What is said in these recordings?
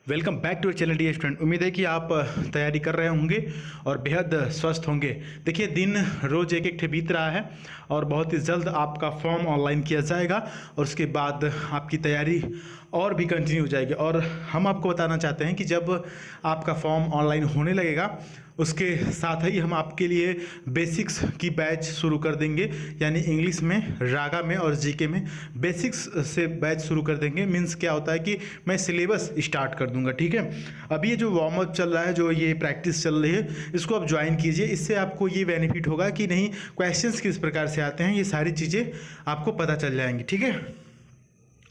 Welcome back to channel D student. उम्मीद है कि आप तैयारी कर रहे होंगे और बेहद स्वस्थ होंगे। देखिए, दिन रोज एक एक बीत रहा है और बहुत ही जल्द आपका फॉर्म ऑनलाइन किया जाएगा और उसके बाद आपकी तैयारी और भी कंटिन्यू हो जाएगी। और हम आपको बताना चाहते हैं कि जब आपका फॉर्म ऑनलाइन होने लगेगा उसके साथ ही हम आपके लिए बेसिक्स की बैच शुरू कर देंगे, यानी इंग्लिश में, रागा में और जीके में बेसिक्स से बैच शुरू कर देंगे। मीन्स क्या होता है कि मैं सिलेबस स्टार्ट कर दूंगा। ठीक है, अभी ये जो वार्म अप चल रहा है, जो ये प्रैक्टिस चल रही है, इसको आप ज्वाइन कीजिए। इससे आपको ये बेनिफिट होगा कि नहीं, क्वेश्चंस किस प्रकार से आते हैं, ये सारी चीज़ें आपको पता चल जाएंगी। ठीक है,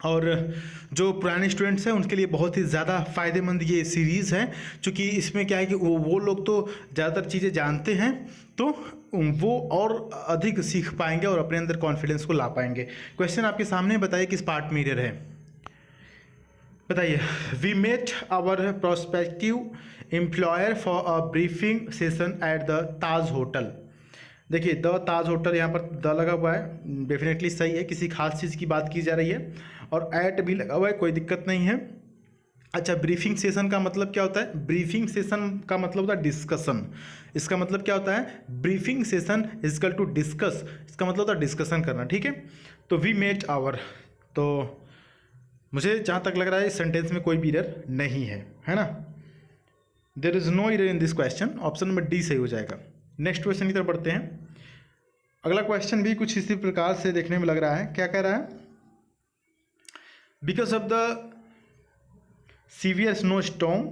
और जो पुराने स्टूडेंट्स हैं उनके लिए बहुत ही ज़्यादा फ़ायदेमंद ये सीरीज़ है, क्योंकि इसमें क्या है कि वो लोग तो ज़्यादातर चीज़ें जानते हैं, तो वो और अधिक सीख पाएंगे और अपने अंदर कॉन्फिडेंस को ला पाएंगे। क्वेश्चन आपके सामने, बताइए किस पार्ट में एरर है, बताइए। We met our prospective employer for a briefing session at the Taj hotel. देखिए, द ताज होटल, यहाँ पर द लगा हुआ है, डेफिनेटली सही है, किसी खास चीज़ की बात की जा रही है, और एट भी लगा हुआ है, कोई दिक्कत नहीं है। अच्छा, ब्रीफिंग सेशन का मतलब क्या होता है? ब्रीफिंग सेशन का मतलब होता है डिस्कशन। इसका मतलब क्या होता है? Briefing session is called to discuss, इसका मतलब होता है डिस्कशन करना। ठीक है, तो वी मेट आवर, तो मुझे जहाँ तक लग रहा है इस सेंटेंस में कोई भी एरर नहीं है ना। There is no error in this question, option number D सही हो जाएगा। नेक्स्ट क्वेश्चन की तरफ बढ़ते हैं। अगला क्वेश्चन भी कुछ इसी प्रकार से देखने में लग रहा है। क्या कह रहा है? Because of the severe snow storm,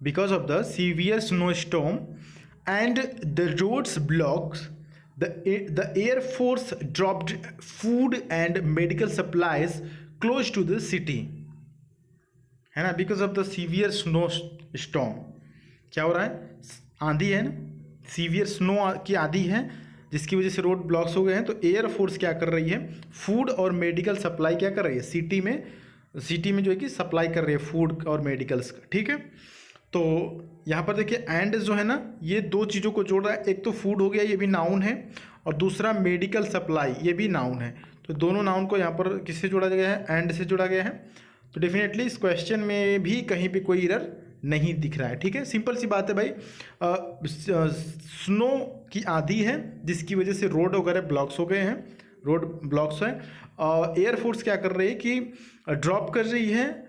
because of the severe snow storm and the roads blocks, the air force dropped food and medical supplies close to the city, है ना। Because of the severe snow storm, क्या हो रहा है? आंधी है ना, severe snow की आंधी है, जिसकी वजह से रोड ब्लॉक्स हो गए हैं। तो एयर फोर्स क्या कर रही है? फूड और मेडिकल सप्लाई क्या कर रही है? सिटी में जो है कि सप्लाई कर रही है फूड और मेडिकल्स का। ठीक है, तो यहाँ पर देखिए, एंड जो है ना, ये दो चीज़ों को जोड़ रहा है। एक तो फूड हो गया, ये भी नाउन है, और दूसरा मेडिकल सप्लाई, ये भी नाउन है। तो दोनों नाउन को यहाँ पर किससे जोड़ा गया है? एंड से जोड़ा गया है। तो डेफिनेटली इस क्वेश्चन में भी कहीं भी कोई एरर नहीं दिख रहा है। ठीक है, सिंपल सी बात है भाई। स्नो की आंधी है जिसकी वजह से रोड वगैरह ब्लॉक्स हो गए हैं, रोड ब्लॉक्स हैं। एयरफोर्स क्या कर रही है कि ड्रॉप कर रही है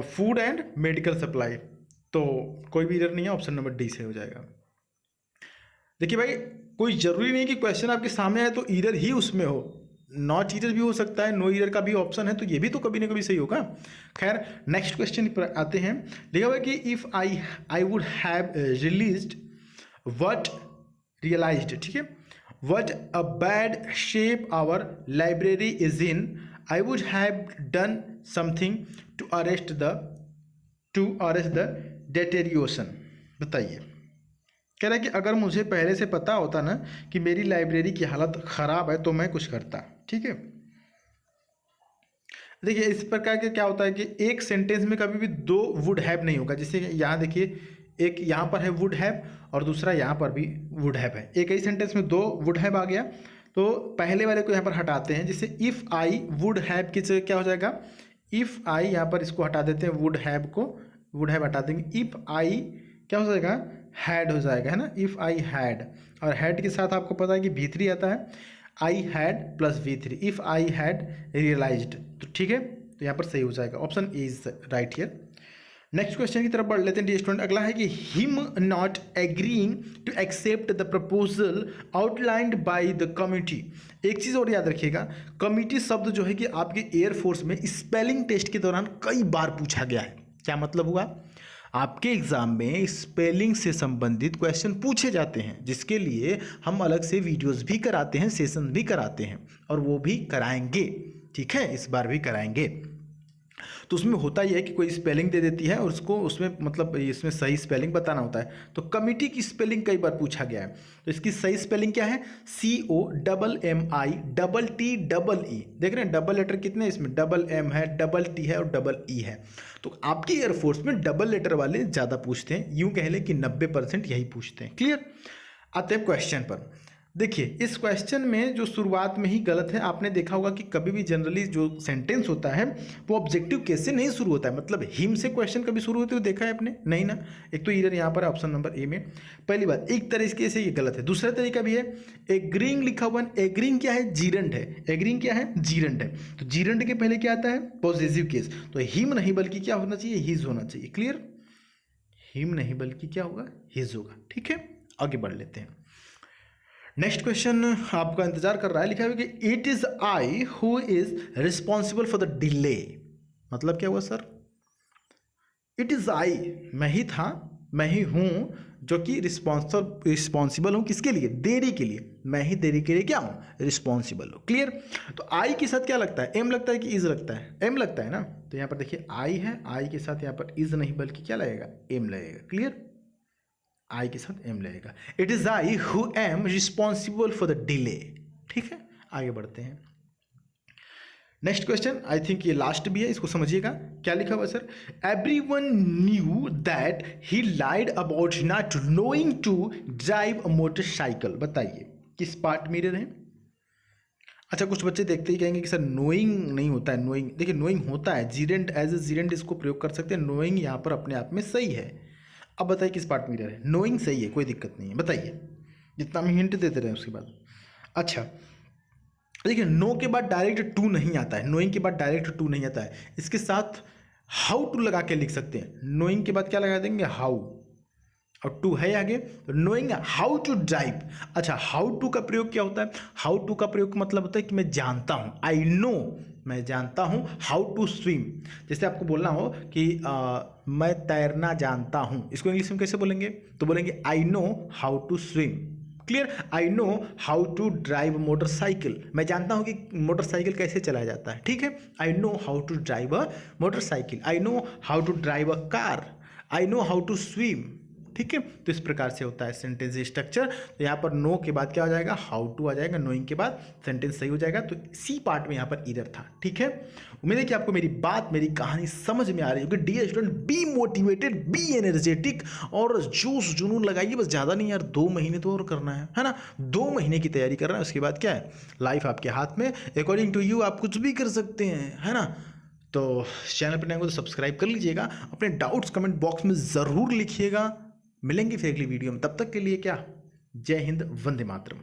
फूड एंड मेडिकल सप्लाई। तो कोई भी एरर नहीं है, ऑप्शन नंबर डी से हो जाएगा। देखिए भाई, कोई ज़रूरी नहीं कि क्वेश्चन आपके सामने आए तो एरर ही उसमें हो, नॉट एरर भी हो सकता है, नो एरर का भी ऑप्शन है, तो ये भी तो कभी ना कभी सही होगा। खैर, नेक्स्ट क्वेश्चन पर आते हैं। लिखा हुआ है कि if I would have released what realised, ठीक है, what a bad shape our library is in, I would have done something to arrest the deterioration. बताइए, कह रहा है कि अगर मुझे पहले से पता होता ना कि मेरी लाइब्रेरी की हालत ख़राब है तो मैं कुछ करता। ठीक है, देखिए इस प्रकार के क्या होता है कि एक सेंटेंस में कभी भी दो वुड हैव नहीं होगा। जैसे यहाँ देखिए, एक यहाँ पर है वुड हैव और दूसरा यहाँ पर भी वुड हैव है। एक ही सेंटेंस में दो वुड हैव आ गया, तो पहले वाले को यहाँ पर हटाते हैं। जैसे इफ़ आई वुड हैव की जगह क्या हो जाएगा? इफ़ आई, यहाँ पर इसको हटा देते हैं, वुड हैव को, वुड हैव हटा देंगे। इफ़ आई क्या हो जाएगा? हैड हो जाएगा, है ना। इफ़ आई हैड, और हैड के साथ आपको पता है कि V3 आता है, I had plus V3, if I had realised. तो ठीक है, तो यहाँ पर सही हो जाएगा, option A is right here. Next question की तरफ बढ़ लेते हैं डी स्टूडेंट। अगला है कि him not agreeing to accept the proposal outlined by the committee. एक चीज़ और याद रखिएगा, कमिटी शब्द जो है कि आपके एयरफोर्स में स्पेलिंग टेस्ट के दौरान कई बार पूछा गया है। क्या मतलब हुआ? आपके एग्जाम में स्पेलिंग से संबंधित क्वेश्चन पूछे जाते हैं, जिसके लिए हम अलग से वीडियोस भी कराते हैं, सेशन भी कराते हैं, और वो भी कराएंगे। ठीक है, इस बार भी कराएंगे। तो उसमें होता यह है कि कोई स्पेलिंग दे देती है और उसको उसमें मतलब इसमें सही स्पेलिंग बताना होता है। तो कमिटी की स्पेलिंग कई बार पूछा गया है, तो इसकी सही स्पेलिंग क्या है? COMMITTE। देख रहे हैं, डबल लेटर कितने इसमें? डबल M है, डबल T है और डबल E है। तो आपके एयरफोर्स में डबल लेटर वाले ज़्यादा पूछते हैं, यूँ कह लें कि 90% यही पूछते हैं। क्लियर? आते हैं क्वेश्चन पर। देखिए इस क्वेश्चन में जो शुरुआत में ही गलत है, आपने देखा होगा कि कभी भी जनरली जो सेंटेंस होता है वो ऑब्जेक्टिव केस से नहीं शुरू होता है, मतलब हिम से क्वेश्चन कभी शुरू होते हुए देखा है आपने? नहीं ना। एक तो इधर यहाँ पर ऑप्शन नंबर ए में पहली बात, एक तरीके से ये गलत है। दूसरा तरीका भी है, एग्रीइंग लिखा हुआ है, एग्रीइंग क्या है? जीरंड है। एग्रीइंग क्या है? जीरंड है। तो जीरंड के पहले क्या आता है? Positive case. तो हिम नहीं बल्कि क्या होना चाहिए? हिज होना चाहिए। क्लियर? हिम नहीं बल्कि क्या होगा? हिज होगा। ठीक है, आगे बढ़ लेते हैं। नेक्स्ट क्वेश्चन आपका इंतजार कर रहा है, लिखा है कि it is I who is responsible for the delay. मतलब क्या हुआ सर? इट इज आई, मैं ही था, मैं ही हूं जो कि रिस्पॉन्सिबल हूं किसके लिए? देरी के लिए। मैं ही देरी के लिए क्या हूं? रिस्पॉन्सिबल हूं। क्लियर? तो आई के साथ क्या लगता है? एम लगता है कि इज लगता है? एम लगता है ना। तो यहां पर देखिए आई है, आई के साथ यहां पर इज नहीं बल्कि क्या लगेगा? एम लगेगा। क्लियर? आई के साथ एम लगेगा। It is I who am responsible for the delay. ठीक है, आगे बढ़ते हैं। नेक्स्ट क्वेश्चन, आई थिंक ये लास्ट भी है, इसको समझिएगा। क्या लिखा हुआ sir? Everyone knew that he lied about not knowing to drive a motorcycle. बताइए किस पार्ट में रहे? अच्छा, कुछ बच्चे देखते ही कहेंगे कि सर नोइंग नहीं होता है। नोइंग, देखिए नोइंग होता है, जीरेंट एज ए जीरेंट इसको प्रयोग कर सकते हैं। नोइंग यहाँ पर अपने आप में सही है। अब बताइए किस पार्ट में है? नोइंग सही है, कोई दिक्कत नहीं है। बताइए, जितना हम हिंट देते रहे उसके बाद। अच्छा देखिए, नो के बाद डायरेक्ट टू नहीं आता है, नोइंग के बाद डायरेक्ट टू नहीं आता है। इसके साथ हाउ टू लगा के लिख सकते हैं। नोइंग के बाद क्या लगा देंगे? हाउ, और टू है आगे, तो नोइंग हाउ टू ड्राइव। अच्छा, हाउ टू का प्रयोग क्या होता है? हाउ टू का प्रयोग का मतलब होता है कि मैं जानता हूं, आई नो, मैं जानता हूं। हाउ टू स्विम, जैसे आपको बोलना हो कि मैं तैरना जानता हूं, इसको इंग्लिश में कैसे बोलेंगे? तो बोलेंगे I know how to swim. Clear? I know how to drive motorcycle, मैं जानता हूं कि मोटरसाइकिल कैसे चलाया जाता है। ठीक है, I know how to drive a motorcycle, I know how to drive a car, I know how to swim. ठीक है, तो इस प्रकार से होता है सेंटेंस स्ट्रक्चर। तो यहाँ पर नो के बाद क्या हो जाएगा? हाउ टू आ जाएगा। नोइंग के बाद सेंटेंस सही हो जाएगा। तो सी पार्ट में यहाँ पर इधर था। ठीक है, उम्मीद है कि आपको मेरी बात, मेरी कहानी समझ में आ रही होगी। Dear student, be motivated, be energetic और जोश जुनून लगाइए। बस ज़्यादा नहीं यार, 2 महीने तो और करना है ना। 2 महीने की तैयारी करना है, उसके बाद क्या है? लाइफ आपके हाथ में। अकॉर्डिंग टू यू आप कुछ भी कर सकते हैं, है ना। तो चैनल पर नए हो तो सब्सक्राइब कर लीजिएगा। अपने डाउट्स कमेंट बॉक्स में ज़रूर लिखिएगा। मिलेंगे फिर अगली वीडियो में, तब तक के लिए क्या, जय हिंद, वंदे मातरम।